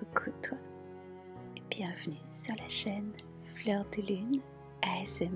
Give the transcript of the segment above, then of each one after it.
Coucou toi et bienvenue sur la chaîne Fleur de Lune ASMR.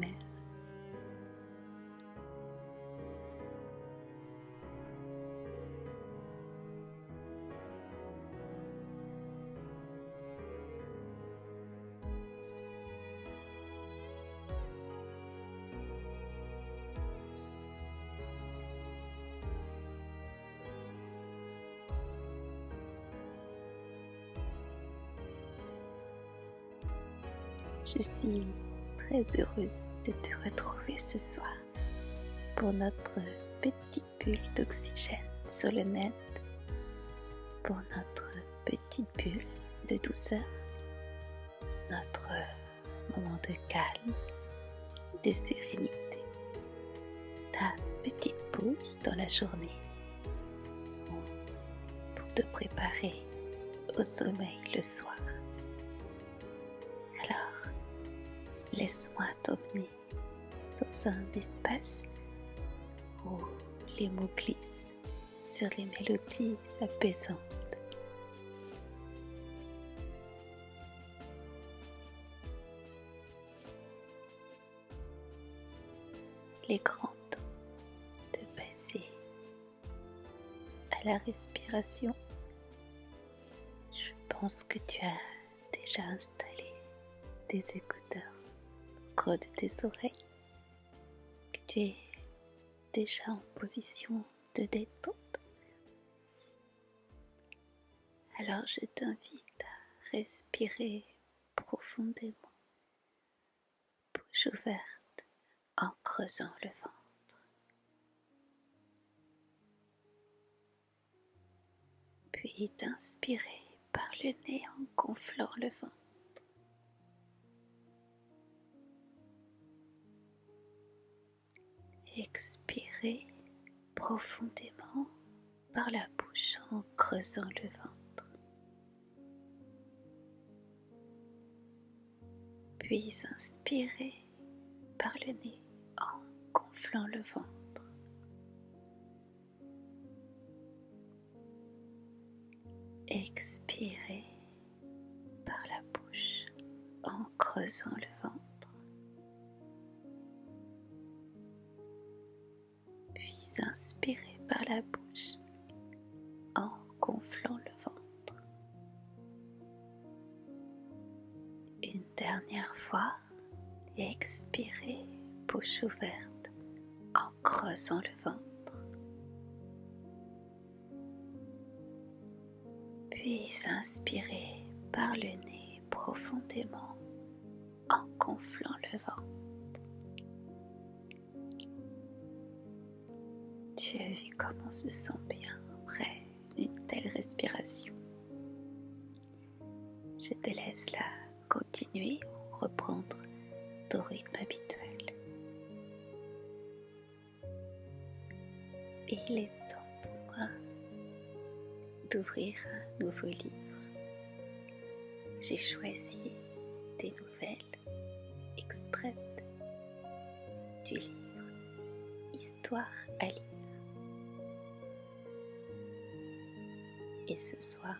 Je suis très heureuse de te retrouver ce soir pour notre petite bulle d'oxygène sur le net, pour notre petite bulle de douceur, notre moment de calme, de sérénité, ta petite pause dans la journée pour te préparer au sommeil le soir. Alors, laisse-moi t'emmener dans un espace où les mots glissent sur les mélodies apaisantes. Les grands temps de passer à la respiration. Je pense que tu as déjà installé des écouteurs au creux de tes oreilles, que tu es déjà en position de détente. Alors je t'invite à respirer profondément, bouche ouverte, en creusant le ventre. Puis d'inspirer par le nez en gonflant le ventre. Expirer profondément par la bouche en creusant le ventre. Puis inspirer par le nez en gonflant le ventre. Expirer par la bouche en creusant le ventre. Puis inspirer par la bouche en gonflant le ventre. Une dernière fois, expirez bouche ouverte en creusant le ventre. Puis inspirez par le nez profondément en gonflant le ventre. Tu as vu comment on se sent bien après une telle respiration. Je te laisse là continuer ou reprendre ton rythme habituel. Et il est temps pour moi d'ouvrir un nouveau livre. J'ai choisi des nouvelles extraites du livre Histoire à lire. Et ce soir,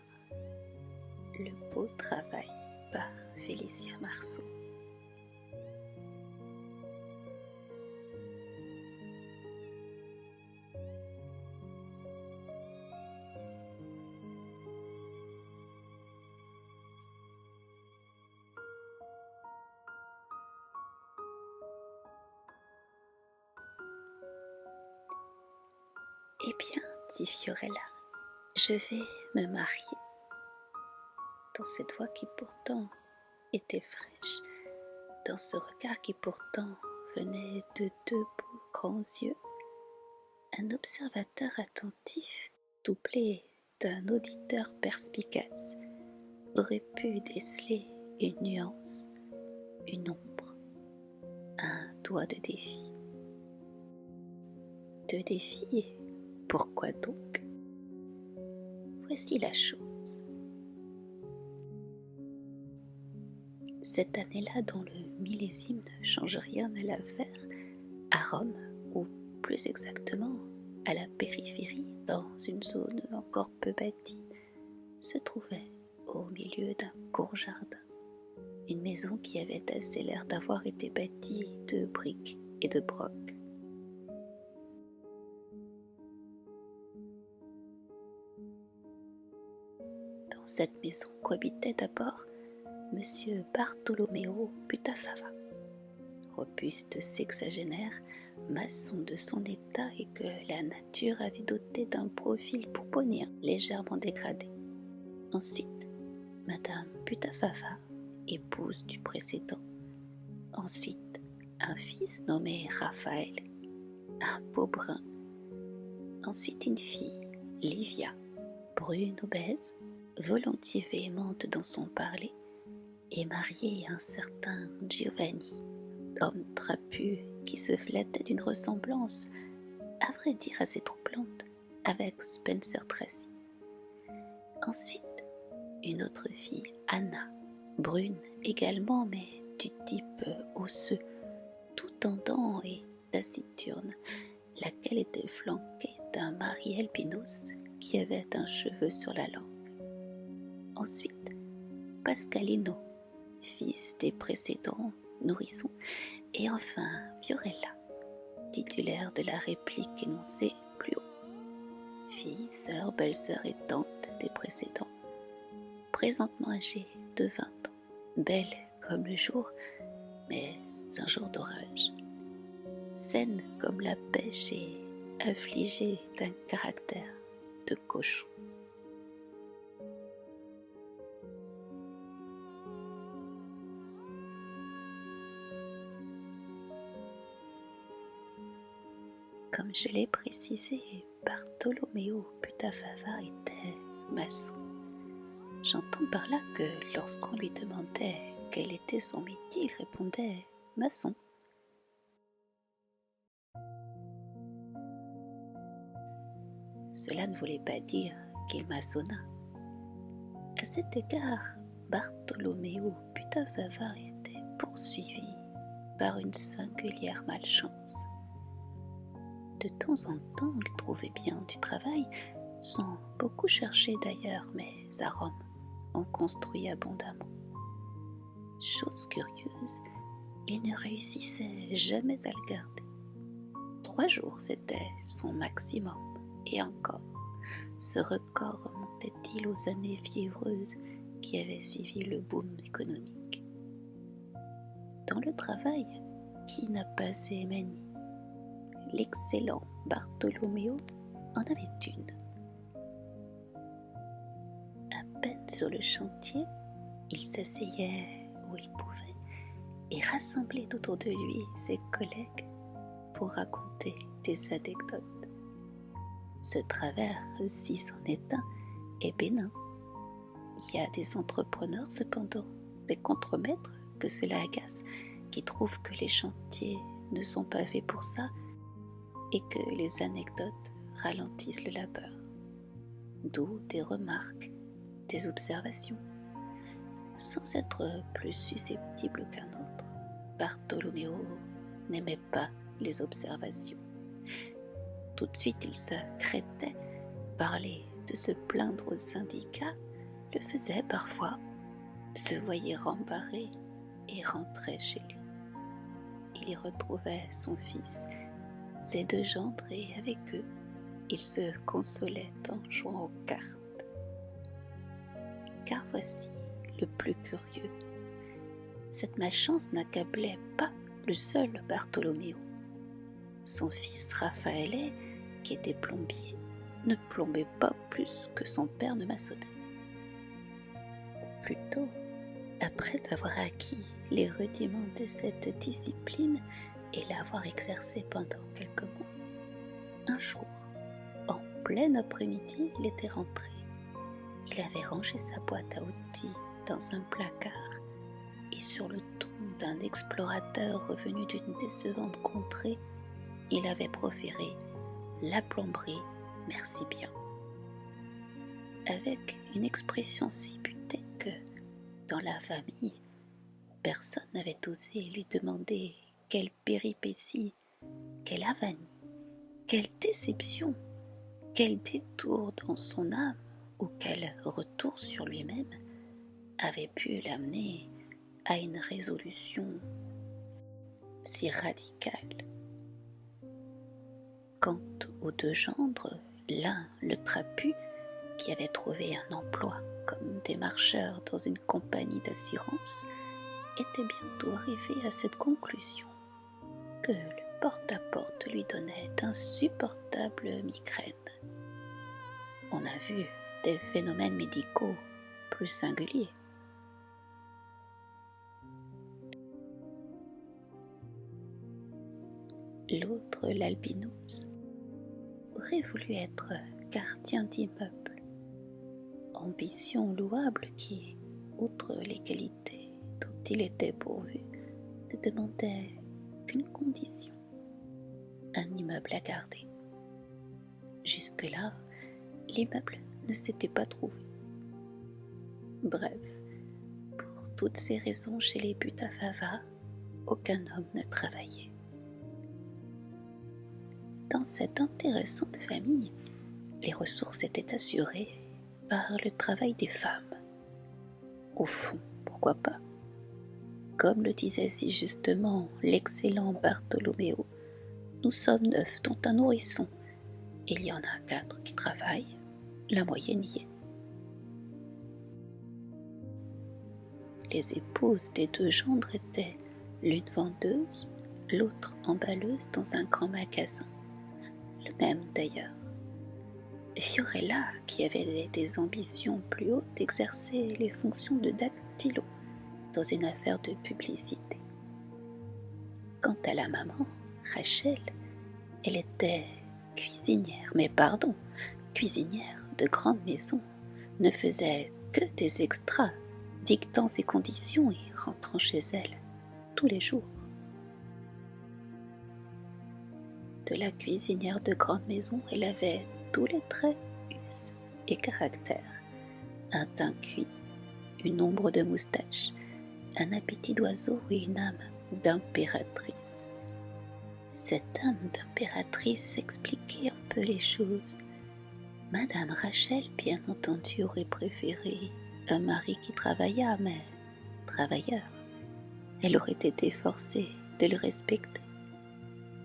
Le beau travail par Félicia Marceau. Eh bien, dit Fiorella, je vais me marier. Dans cette voix qui pourtant était fraîche, dans ce regard qui pourtant venait de deux beaux grands yeux, un observateur attentif, doublé d'un auditeur perspicace, aurait pu déceler une nuance, une ombre, un doigt de défi. De défi, pourquoi donc? Voici la chose. Cette année-là, dont le millésime ne change rien à l'affaire, à Rome, ou plus exactement à la périphérie, dans une zone encore peu bâtie, se trouvait au milieu d'un court jardin, une maison qui avait assez l'air d'avoir été bâtie de briques et de broc. Dans cette maison cohabitait d'abord Monsieur Bartolomeo Putafava, robuste sexagénaire, maçon de son état et que la nature avait doté d'un profil pouponien légèrement dégradé. Ensuite, Madame Putafava, épouse du précédent. Ensuite, un fils nommé Raphaël, un beau brun. Ensuite, une fille, Livia, brune obèse, volontiers véhémente dans son parler, et mariée à un certain Giovanni, homme trapu qui se flattait d'une ressemblance, à vrai dire assez troublante, avec Spencer Tracy. Ensuite, une autre fille, Anna, brune également, mais du type osseux, tout tendant et taciturne, laquelle était flanquée d'un mari albinos qui avait un cheveu sur la langue. Ensuite, Pascalino, fils des précédents nourrissons, et enfin Fiorella, titulaire de la réplique énoncée plus haut, fille, sœur, belle-sœur et tante des précédents, présentement âgée de 20 ans, belle comme le jour, mais un jour d'orage, saine comme la pêche et affligée d'un caractère de cochon. Comme je l'ai précisé, Bartolomeo Putafava était maçon. J'entends par là que lorsqu'on lui demandait quel était son métier, il répondait « maçon ». Cela ne voulait pas dire qu'il maçonna. À cet égard, Bartolomeo Putafava était poursuivi par une singulière malchance. De temps en temps, il trouvait bien du travail, sans beaucoup chercher d'ailleurs, mais à Rome, on construit abondamment. Chose curieuse, il ne réussissait jamais à le garder. 3 jours, c'était son maximum, et encore, ce record remontait-il aux années fiévreuses qui avaient suivi le boom économique. Dans le travail, qui n'a pas aimé l'excellent Bartolomeo en avait une. À peine sur le chantier, il s'asseyait où il pouvait et rassemblait autour de lui ses collègues pour raconter des anecdotes. Ce travers, si c'en est un, est bénin. Il y a des entrepreneurs cependant, des contremaîtres que cela agace, qui trouvent que les chantiers ne sont pas faits pour ça et que les anecdotes ralentissent le labeur. D'où des remarques, des observations. Sans être plus susceptible qu'un autre, Bartolomeo n'aimait pas les observations. Tout de suite il s'accrétait, parler de se plaindre aux syndicats, le faisait parfois, se voyait rembarré et rentrait chez lui. Il y retrouvait son fils, ses 2 gendres et avec eux, il se consolait en jouant aux cartes. Car voici le plus curieux. Cette malchance n'accablait pas le seul Bartolomeo. Son fils Raphaël, qui était plombier, ne plombait pas plus que son père ne maçonnait. Ou plutôt, après avoir acquis les rudiments de cette discipline et l'avoir exercée pendant quelques mois, un jour, en plein après-midi, il était rentré. Il avait rangé sa boîte à outils dans un placard et sur le ton d'un explorateur revenu d'une décevante contrée, il avait proféré « La plomberie, merci bien » avec une expression si butée que, dans la famille, personne n'avait osé lui demander quelle péripétie, quelle avanie, quelle déception, quel détour dans son âme ou quel retour sur lui-même avait pu l'amener à une résolution si radicale. Quant aux deux gendres, l'un, le trapu, qui avait trouvé un emploi comme démarcheur dans une compagnie d'assurance, était bientôt arrivé à cette conclusion que le porte-à-porte lui donnait d'insupportables migraines. On a vu des phénomènes médicaux plus singuliers. L'autre, l'albinos, aurait voulu être gardien d'immeuble, ambition louable qui, outre les qualités dont il était pourvu, ne demandait qu'une condition, un immeuble à garder. Jusque-là, l'immeuble ne s'était pas trouvé. Bref, pour toutes ces raisons chez les Butafava, aucun homme ne travaillait. Dans cette intéressante famille, les ressources étaient assurées par le travail des femmes. Au fond, pourquoi pas? Comme le disait si justement l'excellent Bartholoméo, nous sommes 9 dont un nourrisson. Il y en a 4 qui travaillent, la moyenne y est. Les épouses des deux gendres étaient l'une vendeuse, l'autre emballeuse dans un grand magasin, le même d'ailleurs. Fiorella, qui avait des ambitions plus hautes, exerçait les fonctions de dactylo dans une affaire de publicité. Quant à la maman, Rachel, elle était cuisinière de grande maison, ne faisait que des extras, dictant ses conditions et rentrant chez elle tous les jours. De la cuisinière de grande maison, elle avait tous les traits, us et caractère. Un teint cuit, une ombre de moustache, un appétit d'oiseau et une âme d'impératrice. Cette âme d'impératrice expliquait un peu les choses. Madame Rachel, bien entendu, aurait préféré un mari qui travaillât, mais travailleur. Elle aurait été forcée de le respecter.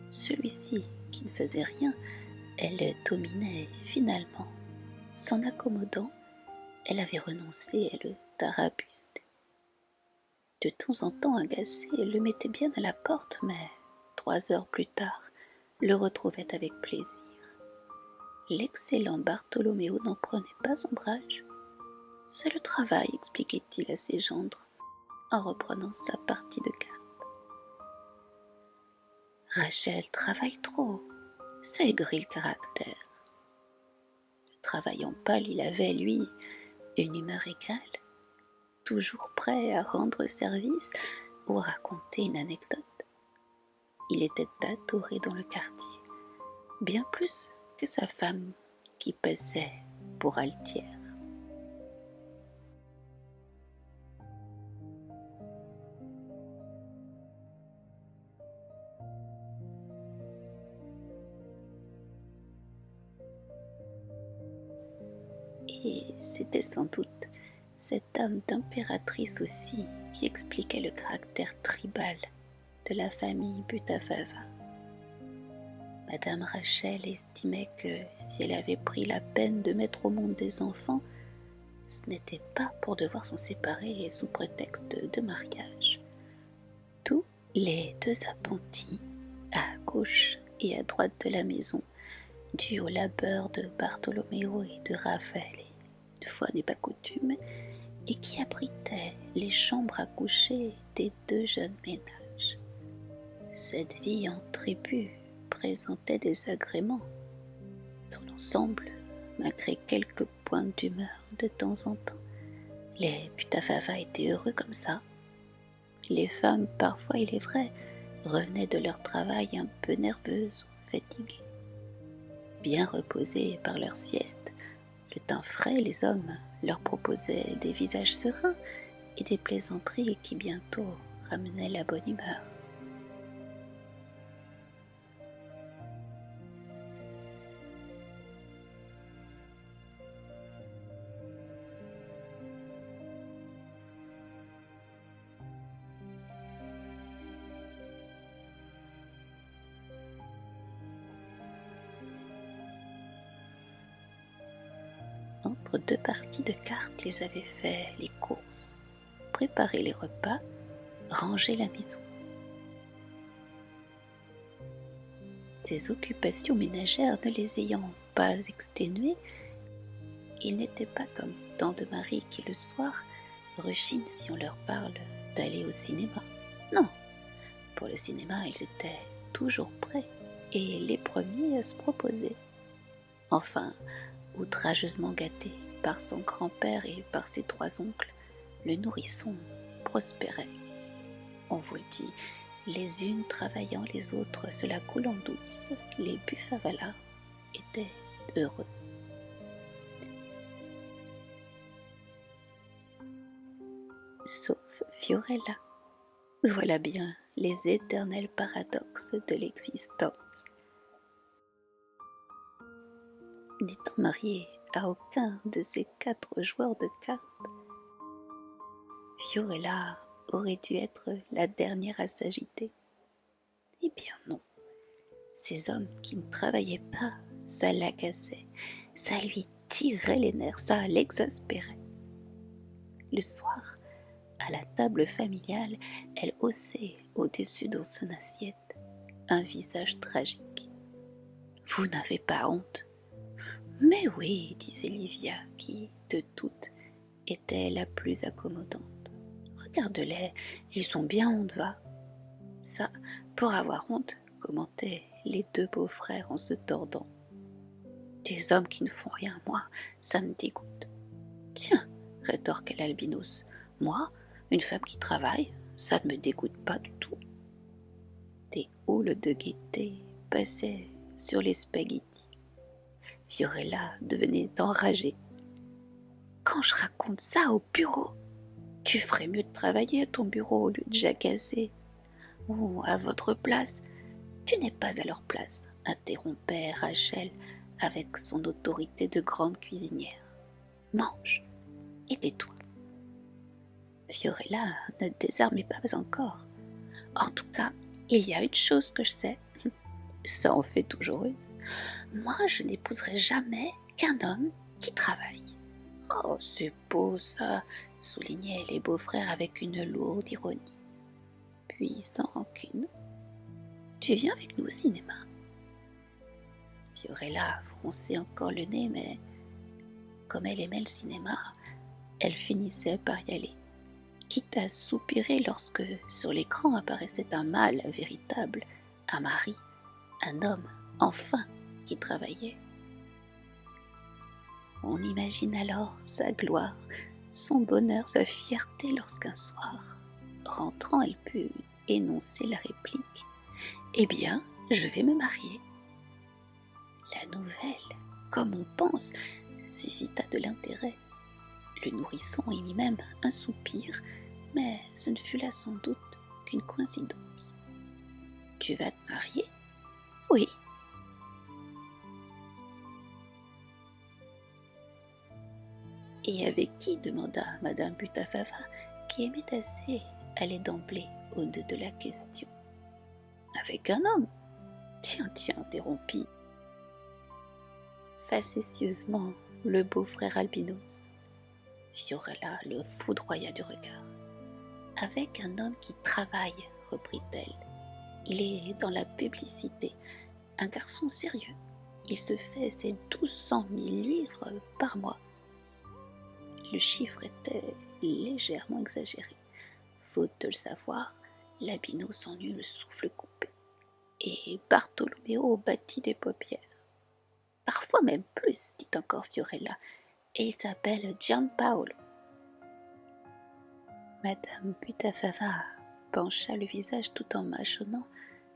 Celui-ci, qui ne faisait rien, elle le dominait finalement. S'en accommodant, elle avait renoncé à le tarabuster. De temps en temps agacée, elle le mettait bien à la porte, mais 3 heures plus tard, le retrouvait avec plaisir. L'excellent Bartholoméo n'en prenait pas ombrage. C'est le travail, expliquait-il à ses gendres, en reprenant sa partie de cartes. Rachel travaille trop, ça aigrit le caractère. Ne travaillant pas, il avait, lui, une humeur égale, toujours prêt à rendre service ou à raconter une anecdote. Il était adoré dans le quartier, bien plus que sa femme qui pesait pour altière. Et c'était sans doute cette âme d'impératrice aussi qui expliquait le caractère tribal de la famille Butafava. Madame Rachel estimait que si elle avait pris la peine de mettre au monde des enfants, ce n'était pas pour devoir s'en séparer sous prétexte de mariage. Tous les 2 appentis, à gauche et à droite de la maison, dus au labeur de Bartholoméo et de Raphaël, une fois n'est pas coutume, et qui abritait les chambres à coucher des 2 jeunes ménages. Cette vie en tribu présentait des agréments. Dans l'ensemble, malgré quelques pointes d'humeur de temps en temps, les Butafava étaient heureux comme ça. Les femmes, parfois il est vrai, revenaient de leur travail un peu nerveuses ou fatiguées. Bien reposées par leur sieste, le teint frais, les hommes leur proposaient des visages sereins et des plaisanteries qui bientôt ramenaient la bonne humeur. entre 2 parties de cartes, ils avaient fait les courses, préparé les repas, rangé la maison. Ces occupations ménagères ne les ayant pas exténuées, ils n'étaient pas comme tant de maris qui le soir rechignent si on leur parle d'aller au cinéma. Non, pour le cinéma ils étaient toujours prêts et les premiers à se proposer. Enfin, outrageusement gâté par son grand-père et par ses 3 oncles, le nourrisson prospérait. On vous le dit, les unes travaillant, les autres se la coulant douce, les Buffavala étaient heureux. Sauf Fiorella. Voilà bien les éternels paradoxes de l'existence. N'étant mariée à aucun de ces 4 joueurs de cartes, Fiorella aurait dû être la dernière à s'agiter. Eh bien non, ces hommes qui ne travaillaient pas, ça l'agaçait, ça lui tirait les nerfs, ça l'exaspérait. Le soir, à la table familiale, elle haussait au-dessus de son assiette un visage tragique. « Vous n'avez pas honte ?» ?»« Mais oui, disait Livia, qui, de toutes, était la plus accommodante. « Regarde-les, ils sont bien honte, va. »« Ça, pour avoir honte, » commentaient les 2 beaux-frères en se tordant. « Des hommes qui ne font rien, moi, ça me dégoûte. »« Tiens, rétorquait l'albinos, moi, une femme qui travaille, ça ne me dégoûte pas du tout. » Des houles de gaieté passaient sur les spaghettis. Fiorella devenait enragée. « Quand je raconte ça au bureau, tu ferais mieux de travailler à ton bureau au lieu de jacasser. Ou à votre place, tu n'es pas à leur place, » interrompait Rachel avec son autorité de grande cuisinière. « Mange et tais-toi. » Fiorella ne désarmait pas encore. « En tout cas, il y a une chose que je sais. Ça en fait toujours une. Moi, je n'épouserai jamais qu'un homme qui travaille. »« Oh, c'est beau ça !» soulignaient les beaux-frères avec une lourde ironie. Puis, sans rancune, « Tu viens avec nous au cinéma ?» Fiorella fronçait encore le nez, mais comme elle aimait le cinéma, elle finissait par y aller, quitte à soupirer lorsque sur l'écran apparaissait un mâle véritable, un mari, un homme, enfin, qui travaillait. On imagine alors sa gloire, son bonheur, sa fierté lorsqu'un soir, rentrant, elle put énoncer la réplique « Eh bien, je vais me marier. » La nouvelle, comme on pense, suscita de l'intérêt. Le nourrisson émit même un soupir, mais ce ne fut là sans doute qu'une coïncidence. « Tu vas te marier ? » ?»« Oui. » « Et avec qui ?» demanda Madame Butafava, qui aimait assez aller d'emblée au-delà de la question. « Avec un homme. »« Tiens, interrompit facétieusement le beau-frère albinos. Fiorella le foudroya du regard. « Avec un homme qui travaille, reprit-elle. Il est dans la publicité, un garçon sérieux. Il se fait ses 1200 000 livres par mois. » Le chiffre était légèrement exagéré. Faute de le savoir, l'albinos en eut le souffle coupé, et Bartholoméo battit des paupières. « Parfois même plus, dit encore Fiorella, et il s'appelle Gianpaolo. » Madame Butafava pencha le visage tout en mâchonnant,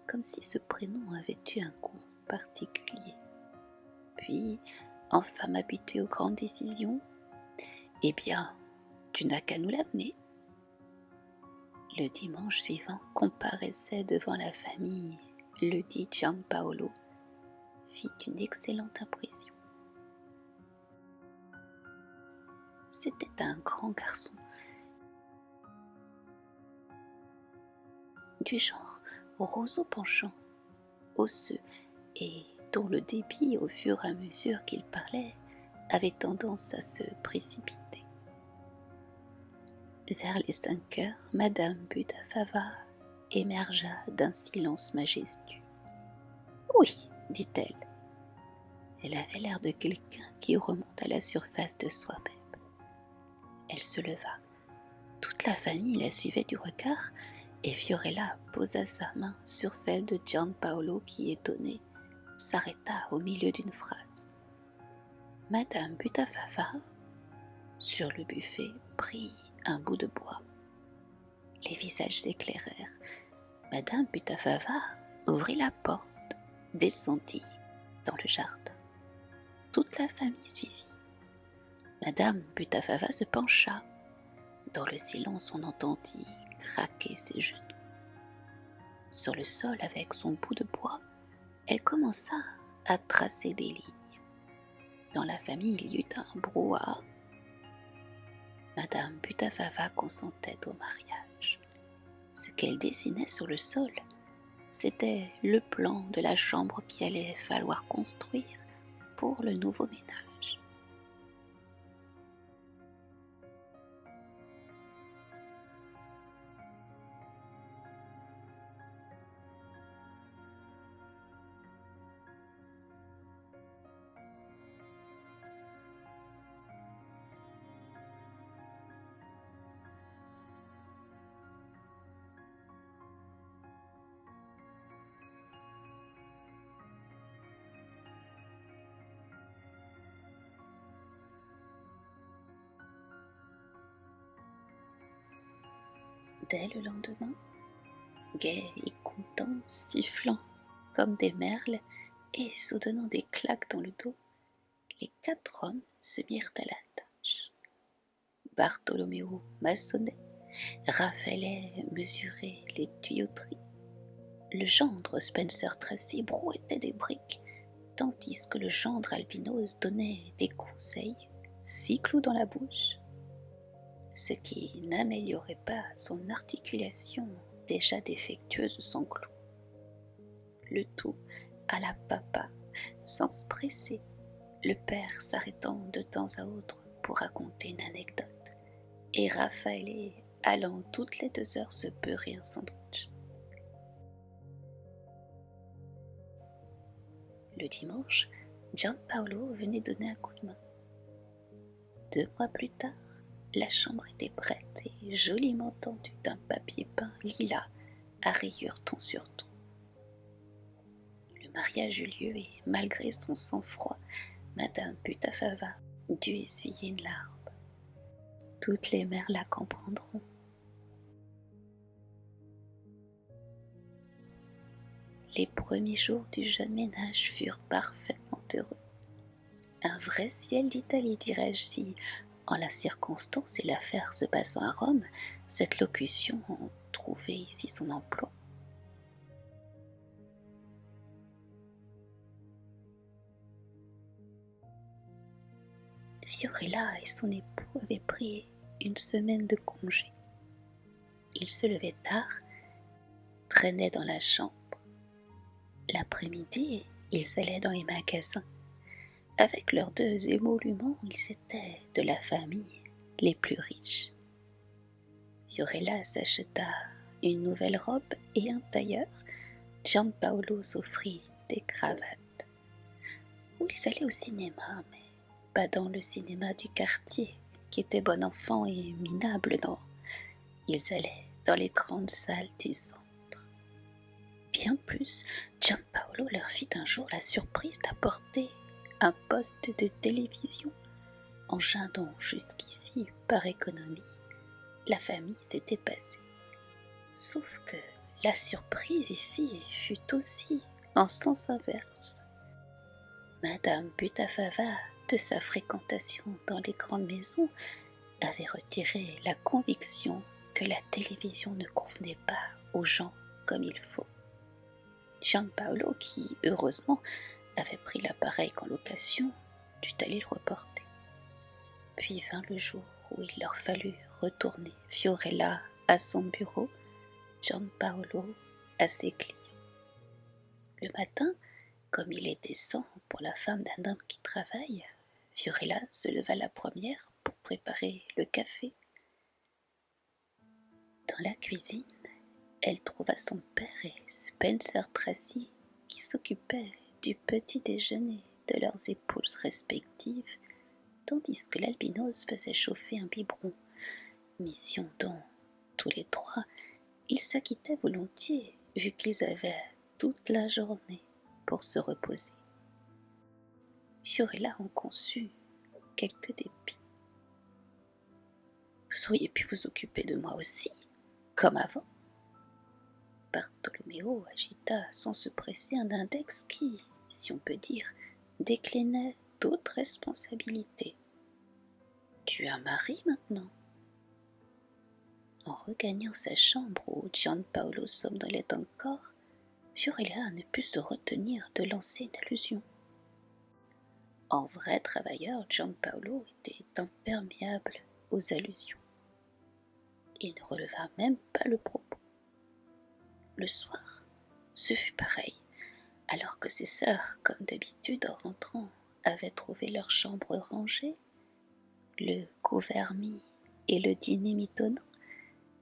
comme si ce prénom avait eu un goût particulier. Puis, en femme habituée aux grandes décisions, « Eh bien, tu n'as qu'à nous l'amener. » Le dimanche suivant comparaissait devant la famille le dit Gianpaolo, fit une excellente impression. C'était un grand garçon, du genre roseau penchant, osseux, et dont le débit, au fur et à mesure qu'il parlait, avait tendance à se précipiter. Vers les 5 heures, Madame Butafava émergea d'un silence majestueux. « Oui, dit-elle. » Elle avait l'air de quelqu'un qui remonte à la surface de soi-même. Elle se leva. Toute la famille la suivait du regard et Fiorella posa sa main sur celle de Gianpaolo qui, étonné, s'arrêta au milieu d'une phrase. Madame Butafava, sur le buffet, prit un bout de bois. Les visages s'éclairèrent. Madame Butafava ouvrit la porte, descendit dans le jardin. Toute la famille suivit. Madame Butafava se pencha. Dans le silence, on entendit craquer ses genoux. Sur le sol, avec son bout de bois, elle commença à tracer des lignes. Dans la famille, il y eut un brouhaha. Madame Butafava consentait au mariage. Ce qu'elle dessinait sur le sol, c'était le plan de la chambre qu'il allait falloir construire pour le nouveau ménage. Dès le lendemain, gais et contents, sifflant comme des merles et se donnant des claques dans le dos, les 4 hommes se mirent à la tâche. Bartholoméo maçonnait, Raphaël mesurait les tuyauteries. Le gendre Spencer Tracy brouettait des briques, tandis que le gendre albinos donnait des conseils, 6 clous dans la bouche, ce qui n'améliorait pas son articulation déjà défectueuse sans clous. Le tout à la papa, sans se presser, le père s'arrêtant de temps à autre pour raconter une anecdote, et Raphaël allant toutes les 2 heures se beurrer un sandwich. Le dimanche, Gianpaolo venait donner un coup de main. 2 mois plus tard, la chambre était prête et joliment tendue d'un papier peint lilas à rayures ton sur ton. Le mariage eut lieu et, malgré son sang-froid, Madame Butafava dut essuyer une larme. Toutes les mères la comprendront. Les premiers jours du jeune ménage furent parfaitement heureux. Un vrai ciel d'Italie, dirais-je, si, en la circonstance et l'affaire se passant à Rome, cette locution trouvait ici son emploi. Fiorella et son époux avaient pris une semaine de congé. Ils se levaient tard, traînaient dans la chambre. L'après-midi, ils allaient dans les magasins. Avec leurs 2 émoluments, ils étaient de la famille les plus riches. Fiorella s'acheta une nouvelle robe et un tailleur. Gianpaolo s'offrit des cravates. Ou ils allaient au cinéma, mais pas dans le cinéma du quartier, qui était bon enfant et minable, non. Ils allaient dans les grandes salles du centre. Bien plus, Gianpaolo leur fit un jour la surprise d'apporter un poste de télévision, engin dont jusqu'ici, par économie, la famille s'était passée. Sauf que la surprise ici fut aussi en sens inverse. Madame Butafava, de sa fréquentation dans les grandes maisons, avait retiré la conviction que la télévision ne convenait pas aux gens comme il faut. Gianpaolo, qui, heureusement, avait pris l'appareil qu'en location, dut aller le reporter. Puis vint le jour où il leur fallut retourner, Fiorella à son bureau, Gianpaolo à ses clients. Le matin, comme il est décent pour la femme d'un homme qui travaille, Fiorella se leva la première pour préparer le café. Dans la cuisine, elle trouva son père et Spencer Tracy qui s'occupaient du petit déjeuner de leurs épouses respectives, tandis que l'albinos faisait chauffer un biberon, mission dont, tous les trois, ils s'acquittaient volontiers, vu qu'ils avaient toute la journée pour se reposer. Fiorella en conçut quelques dépits. « Vous auriez pu vous occuper de moi aussi, comme avant. » Bartholoméo agita sans se presser un index qui, si on peut dire, déclinait toute responsabilité. « Tu as un mari maintenant ?» En regagnant sa chambre où Gianpaolo somnolait encore, Fiorella ne put se retenir de lancer une allusion. En vrai travailleur, Gianpaolo était imperméable aux allusions. Il ne releva même pas le propos. Le soir, ce fut pareil, alors que ses sœurs, comme d'habitude en rentrant, avaient trouvé leur chambre rangée, le couvert mis et le dîner mitonnant.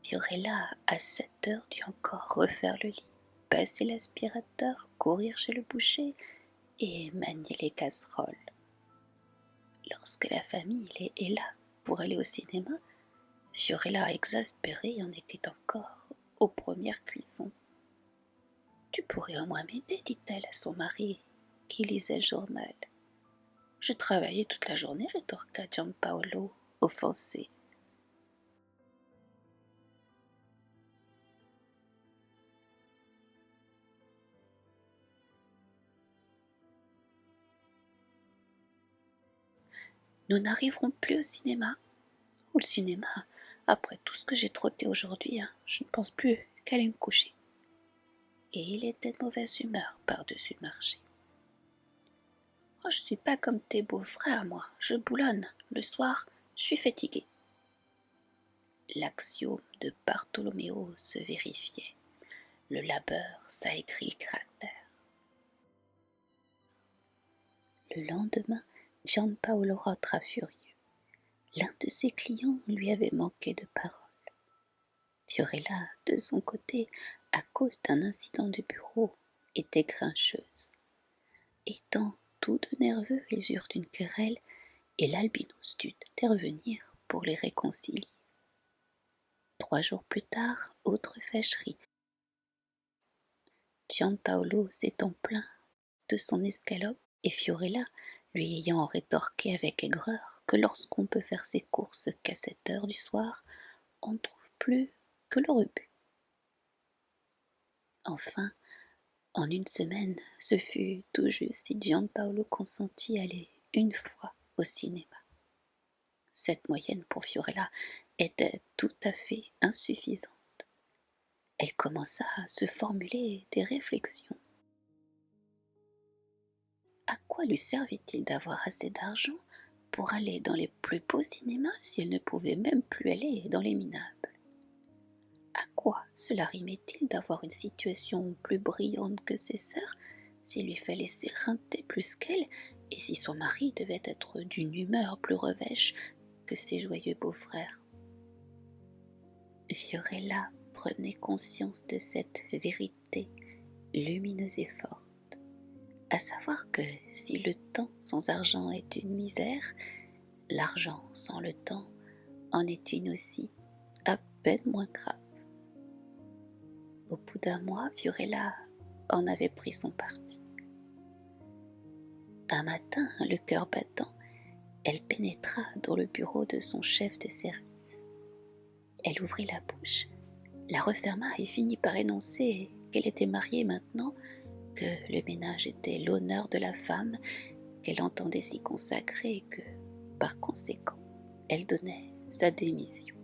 Fiorella, à 7 heures, dut encore refaire le lit, passer l'aspirateur, courir chez le boucher et manier les casseroles. Lorsque la famille est là pour aller au cinéma, Fiorella, exaspérée, en était encore aux premières cuissons. « Tu pourrais au moins m'aider, dit-elle à son mari, qui lisait le journal. »« Je travaillais toute la journée, rétorqua Gianpaolo, offensé. » Nous n'arriverons plus au cinéma. Ou le cinéma, après tout ce que j'ai trotté aujourd'hui, je ne pense plus qu'à aller me coucher. Et il était de mauvaise humeur par-dessus le marché. Oh, je suis pas comme tes beaux-frères, moi. Je boulonne. Le soir, je suis fatiguée. L'axiome de Bartholoméo se vérifiait. Le labeur, ça écrit le caractère. Le lendemain, Gianpaolo rentra furieux. L'un de ses clients lui avait manqué de parole. Fiorella, de son côté, à cause d'un incident de bureau, était grincheuse. Étant tous deux nerveux, ils eurent une querelle et l'albinos dut intervenir pour les réconcilier. 3 jours plus tard, autre fâcherie. Gianpaolo s'étant plaint de son escalope et Fiorella lui ayant rétorqué avec aigreur que lorsqu'on peut faire ses courses qu'à 7 heures du soir, on ne trouve plus que le rebut. Enfin, en une semaine, ce fut tout juste si Gianpaolo consentit à aller une fois au cinéma. Cette moyenne pour Fiorella était tout à fait insuffisante. Elle commença à se formuler des réflexions. À quoi lui servait-il d'avoir assez d'argent pour aller dans les plus beaux cinémas si elle ne pouvait même plus aller dans les minables? À quoi cela rimait-il d'avoir une situation plus brillante que ses sœurs s'il lui fallait s'éreinter plus qu'elle et si son mari devait être d'une humeur plus revêche que ses joyeux beaux-frères? Fiorella prenait conscience de cette vérité lumineuse et forte, à savoir que si le temps sans argent est une misère, l'argent sans le temps en est une aussi, à peine moins grave. Au bout d'un mois, Fiorella en avait pris son parti. Un matin, le cœur battant, elle pénétra dans le bureau de son chef de service. Elle ouvrit la bouche, la referma et finit par énoncer qu'elle était mariée maintenant, que le ménage était l'honneur de la femme, qu'elle entendait s'y consacrer et que, par conséquent, elle donnait sa démission.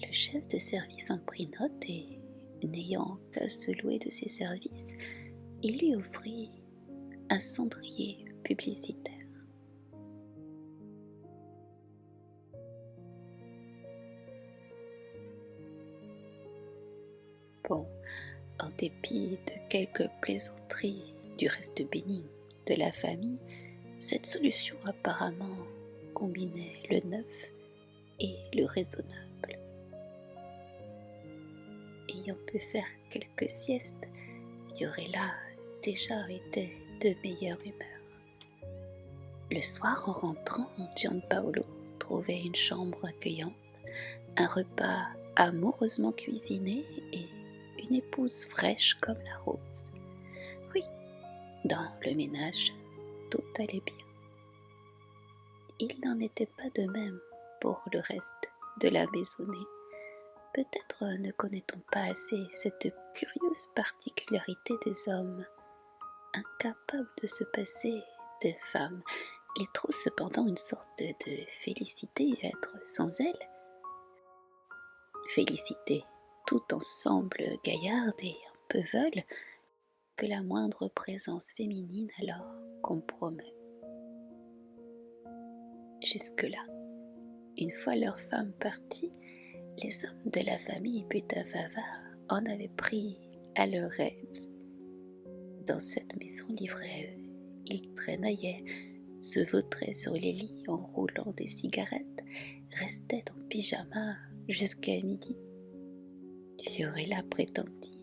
Le chef de service en prit note et, n'ayant qu'à se louer de ses services, il lui offrit un cendrier publicitaire. Bon, en dépit de quelques plaisanteries du reste bénigne de la famille, Cette solution apparemment combinait le neuf et le raisonnable. Ayant pu faire quelques siestes, Fiorella déjà était de meilleure humeur. Le soir, en rentrant, Gianpaolo trouvait une chambre accueillante, un repas amoureusement cuisiné et une épouse fraîche comme la rose. Oui, dans le ménage, tout allait bien. Il n'en était pas de même pour le reste de la maisonnée. Peut-être ne connaît-on pas assez cette curieuse particularité des hommes, incapables de se passer des femmes. Ils trouvent cependant une sorte de félicité à être sans elles. Félicité tout ensemble gaillarde et un peu veule que la moindre présence féminine alors compromet. Jusque-là, une fois leur femme partie, les hommes de la famille Butafava en avaient pris à leur aise. Dans cette maison livrée à eux, ils traînaillaient, se vautraient sur les lits en roulant des cigarettes, restaient en pyjama jusqu'à midi. Fiorella prétendit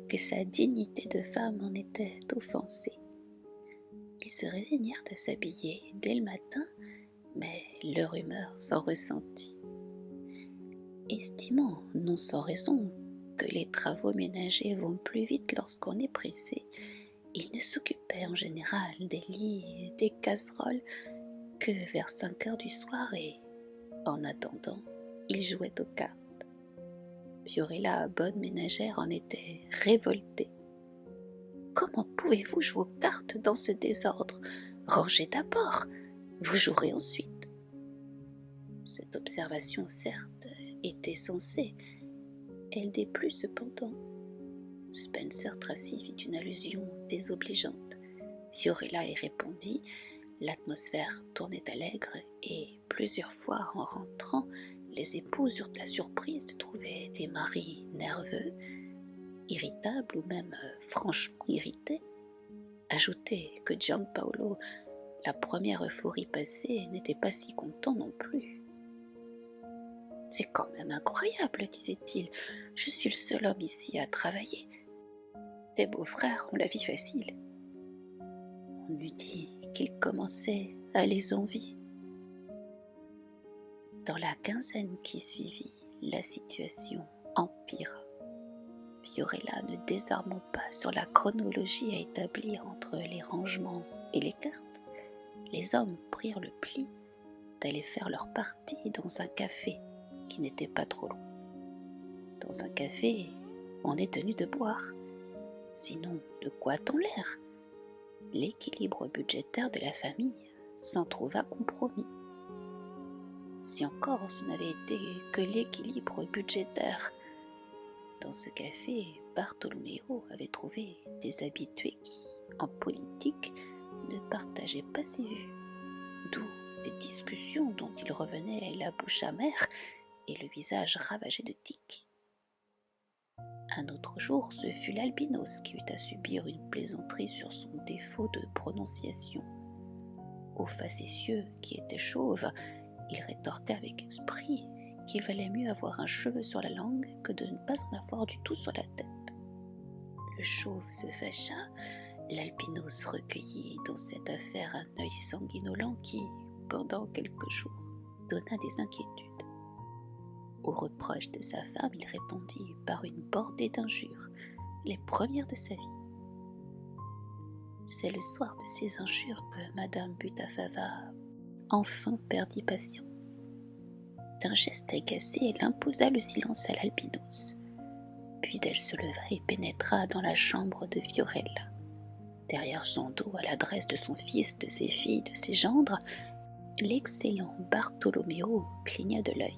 que sa dignité de femme en était offensée. Ils se résignèrent à s'habiller dès le matin, mais leur humeur s'en ressentit. Estimant, non sans raison, que les travaux ménagers vont plus vite lorsqu'on est pressé, ils ne s'occupaient en général des lits et des casseroles que vers 5 heures du soir et, en attendant, ils jouaient aux cartes. Fiorella, bonne ménagère, en était révoltée. « Comment pouvez-vous jouer aux cartes dans ce désordre? Rangez d'abord, vous jouerez ensuite. » Cette observation, certes, était sensée. Elle déplut cependant. Spencer Tracy fit une allusion désobligeante. Fiorella y répondit. L'atmosphère tournait allègre et plusieurs fois en rentrant, les épouses eurent la surprise de trouver des maris nerveux, irritables ou même franchement irrités. Ajoutez que Gianpaolo, la première euphorie passée, n'était pas si content non plus. « C'est quand même incroyable, disait-il, je suis le seul homme ici à travailler. Tes beaux-frères ont la vie facile. » On eût dit qu'il commençait à les envier. Dans la quinzaine qui suivit, la situation empira. Fiorella, ne désarmant pas sur la chronologie à établir entre les rangements et les cartes, les hommes prirent le pli d'aller faire leur partie dans un café qui n'était pas trop loin. Dans un café, on est tenu de boire. Sinon, de quoi a-t-on l'air? L'équilibre budgétaire de la famille s'en trouva compromis. Si encore ce n'avait été que l'équilibre budgétaire. Dans ce café, Bartolomeo avait trouvé des habitués qui, en politique, ne partageaient pas ses vues, d'où des discussions dont il revenait la bouche amère et le visage ravagé de tics. Un autre jour, ce fut l'albinos qui eut à subir une plaisanterie sur son défaut de prononciation. Au facétieux, qui était chauve, il rétorqua avec esprit qu'il valait mieux avoir un cheveu sur la langue que de ne pas en avoir du tout sur la tête. Le chauve se fâcha, l'albinos recueillit dans cette affaire un œil sanguinolent qui, pendant quelques jours, donna des inquiétudes. Aux reproches de sa femme, il répondit par une bordée d'injures, les premières de sa vie. C'est le soir de ces injures que Madame Butafava enfin perdit patience. D'un geste agacé, elle imposa le silence à l'albinos. Puis elle se leva et pénétra dans la chambre de Fiorella. Derrière son dos, à l'adresse de son fils, de ses filles, de ses gendres, l'excellent Bartolomeo cligna de l'œil.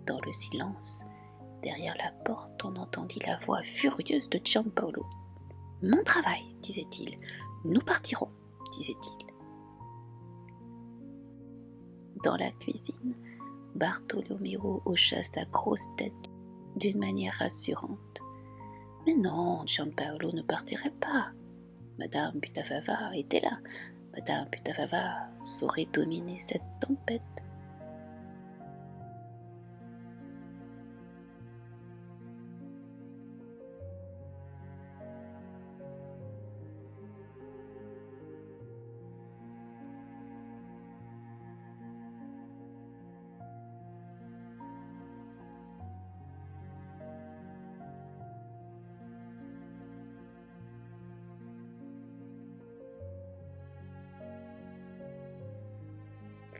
Dans le silence, derrière la porte, on entendit la voix furieuse de Gianpaolo. « Mon travail, disait-il. Nous partirons, disait-il. » Dans la cuisine, Bartolomeo hocha sa grosse tête d'une manière rassurante. « Mais non, Gianpaolo ne partirait pas. Madame Butafava était là. Madame Putavava saurait dominer cette tempête.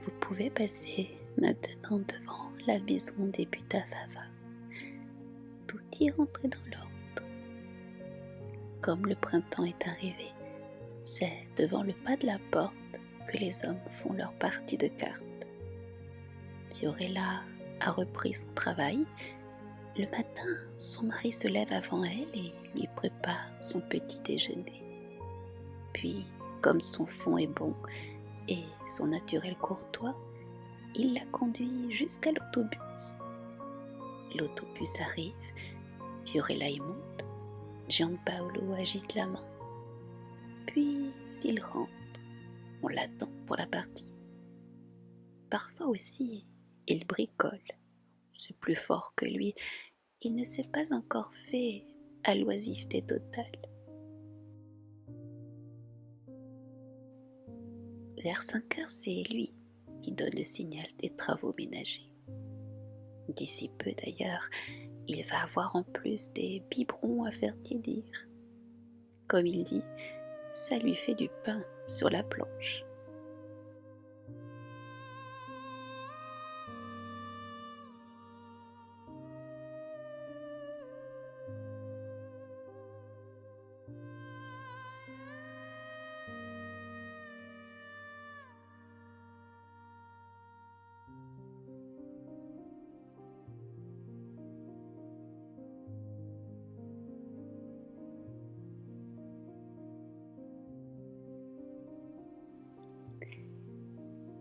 Vous pouvez passer maintenant devant la maison des Putavava. Tout y est rentré dans l'ordre. Comme le printemps est arrivé, c'est devant le pas de la porte que les hommes font leur partie de cartes. Fiorella a repris son travail. Le matin, son mari se lève avant elle et lui prépare son petit déjeuner. Puis, comme son fond est bon et son naturel courtois, il la conduit jusqu'à l'autobus. L'autobus arrive, Fiorella y monte, Gianpaolo agite la main. Puis il rentre, on l'attend pour la partie. Parfois aussi, il bricole. C'est plus fort que lui, il ne s'est pas encore fait à l'oisiveté totale. Vers 5 heures, c'est lui qui donne le signal des travaux ménagers. D'ici peu d'ailleurs, il va avoir en plus des biberons à faire tiédir. Comme il dit, ça lui fait du pain sur la planche.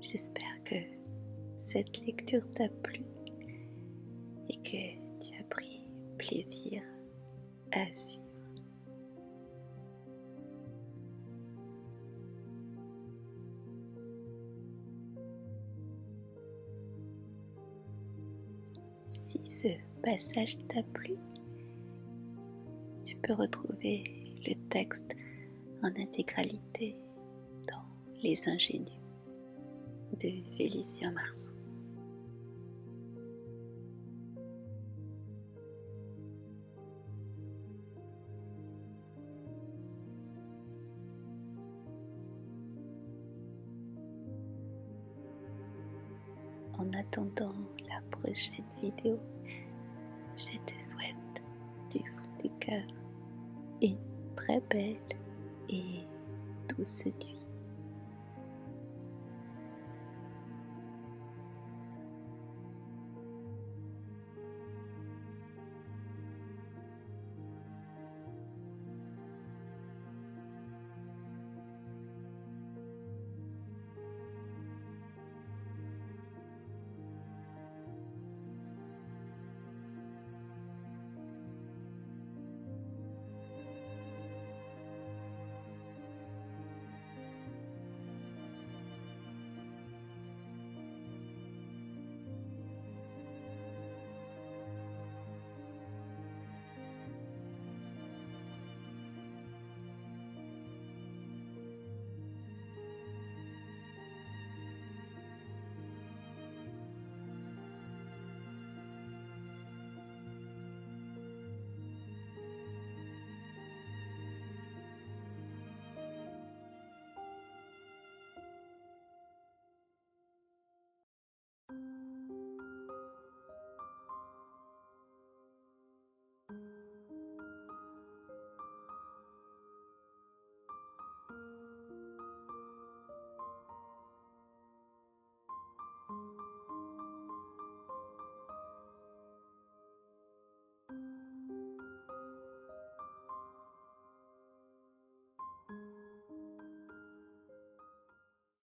J'espère que cette lecture t'a plu et que tu as pris plaisir à suivre. Si ce passage t'a plu, tu peux retrouver le texte en intégralité dans Les Ingénus de Félicien Marceau. En attendant la prochaine vidéo, je te souhaite du fond du cœur une très belle et douce nuit.